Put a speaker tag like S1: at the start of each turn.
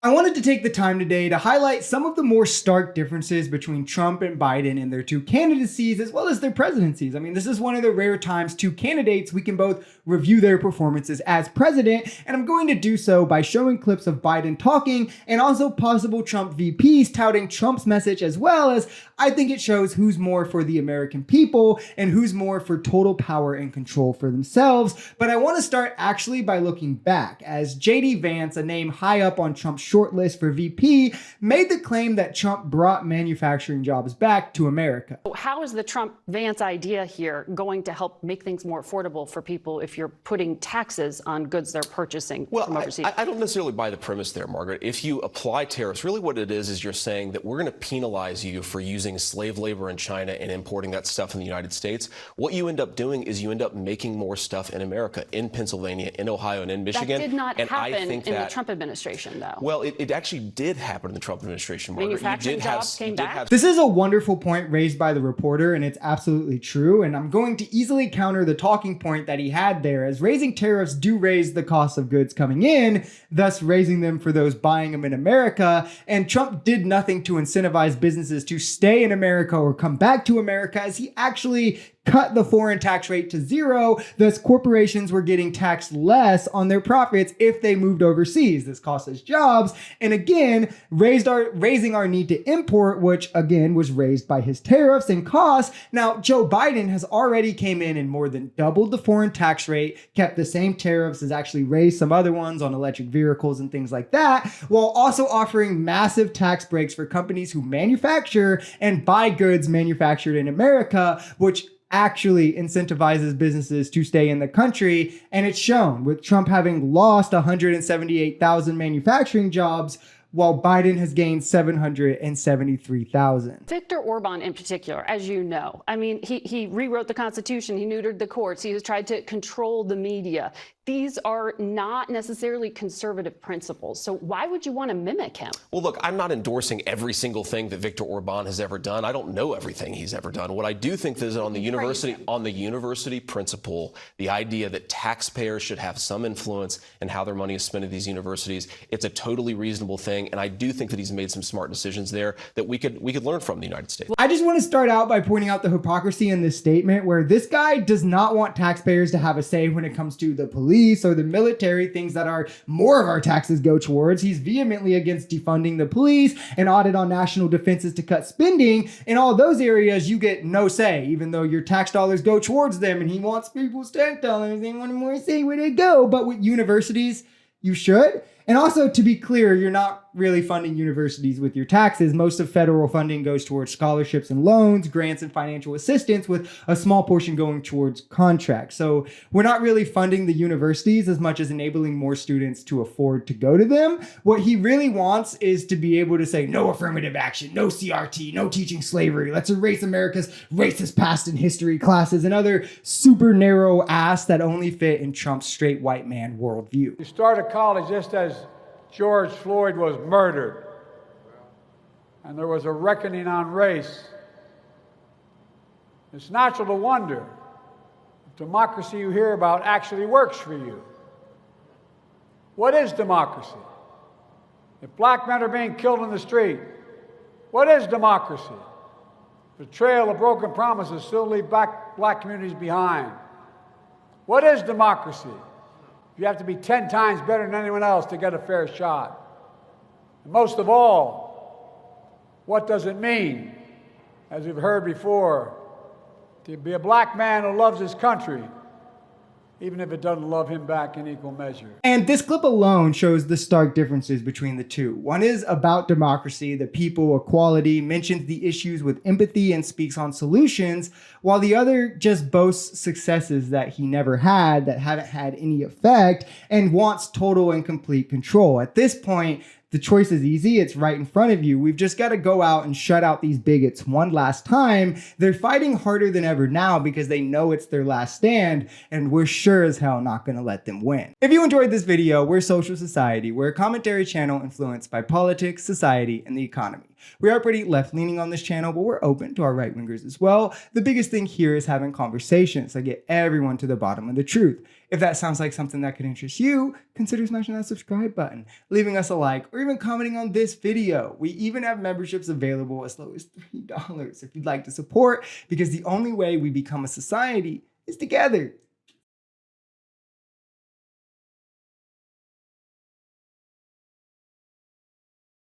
S1: I wanted to take the time today to highlight some of the more stark differences between Trump and Biden in their two candidacies as well as their presidencies. I mean, this is one of the rare times two candidates we can both review their performances as president, and I'm going to do so by showing clips of Biden talking and also possible Trump VPs touting Trump's message, as well as I think it shows who's more for the American people and who's more for total power and control for themselves. But I want to start actually by looking back, as JD Vance, a name high up on Trump's shortlist for VP, made the claim that Trump brought manufacturing jobs back to America.
S2: How is the Trump-Vance idea here going to help make things more affordable for people if you're putting taxes on goods they're purchasing from overseas?
S3: I don't necessarily buy the premise there, Margaret. If you apply tariffs, really what it is you're saying that we're going to penalize you for using slave labor in China and importing that stuff in the United States. What you end up doing is you end up making more stuff in America, in Pennsylvania, in Ohio, and in Michigan.
S2: That did not happen in the Trump administration, though.
S3: Well, it actually did happen in the Trump administration, Margaret.
S2: Manufacturing jobs came back.
S1: This is a wonderful point raised by the reporter, and it's absolutely true. And I'm going to easily counter the talking point that he had there, as raising tariffs do raise the cost of goods coming in, thus raising them for those buying them in America. And Trump did nothing to incentivize businesses to stay in America or come back to America, as he actually cut the foreign tax rate to zero. Thus, corporations were getting taxed less on their profits if they moved overseas. This cost us jobs, and again, raising our need to import, which again was raised by his tariffs and costs. Now, Joe Biden has already came in and more than doubled the foreign tax rate, kept the same tariffs, has actually raised some other ones on electric vehicles and things like that, while also offering massive tax breaks for companies who manufacture and buy goods manufactured in America, which actually incentivizes businesses to stay in the country. And it's shown with Trump having lost 178,000 manufacturing jobs, while Biden has gained 773,000.
S2: Viktor Orban in particular, as you know, I mean, he rewrote the Constitution, he neutered the courts, he has tried to control the media. These are not necessarily conservative principles. So why would you want to mimic him?
S3: Well, look, I'm not endorsing every single thing that Viktor Orban has ever done. I don't know everything he's ever done. What I do think is on the university principle, the idea that taxpayers should have some influence in how their money is spent at these universities, it's a totally reasonable thing. And I do think that he's made some smart decisions there that we could learn from the United States.
S1: I just want to start out by pointing out the hypocrisy in this statement, where this guy does not want taxpayers to have a say when it comes to the police or the military, things that are more of our taxes go towards. He's vehemently against defunding the police and audit on national defenses to cut spending. In all those areas, you get no say, even though your tax dollars go towards them, and he wants people's tax dollars. They want more say where they go. But with universities, you should. And also, to be clear, you're not really funding universities with your taxes. Most of federal funding goes towards scholarships and loans, grants and financial assistance, with a small portion going towards contracts. So we're not really funding the universities as much as enabling more students to afford to go to them. What he really wants is to be able to say no affirmative action, no CRT, no teaching slavery. Let's erase America's racist past and history classes and other super narrow asks that only fit in Trump's straight white man worldview.
S4: You started college just as George Floyd was murdered, and there was a reckoning on race. It's natural to wonder if democracy you hear about actually works for you. What is democracy? If black men are being killed in the street, what is democracy? The trail of broken promises still leave black communities behind. What is democracy? You have to be 10 times better than anyone else to get a fair shot. And most of all, what does it mean, as we've heard before, to be a black man who loves his country, even if it doesn't love him back in equal measure?
S1: And this clip alone shows the stark differences between the two. One is about democracy, the people, equality, mentions the issues with empathy and speaks on solutions, while the other just boasts successes that he never had, that haven't had any effect, and wants total and complete control. At this point, the choice is easy. It's right in front of you. We've just got to go out and shut out these bigots one last time. They're fighting harder than ever now because they know it's their last stand, and we're sure as hell not going to let them win. If you enjoyed this video, we're Social Society. We're a commentary channel influenced by politics, society, and the economy. We are pretty left-leaning on this channel, but we're open to our right-wingers as well. The biggest thing here is having conversations that get everyone to the bottom of the truth. If that sounds like something that could interest you, consider smashing that subscribe button, leaving us a like, or even commenting on this video. We even have memberships available as low as $3 if you'd like to support, because the only way we become a society is together.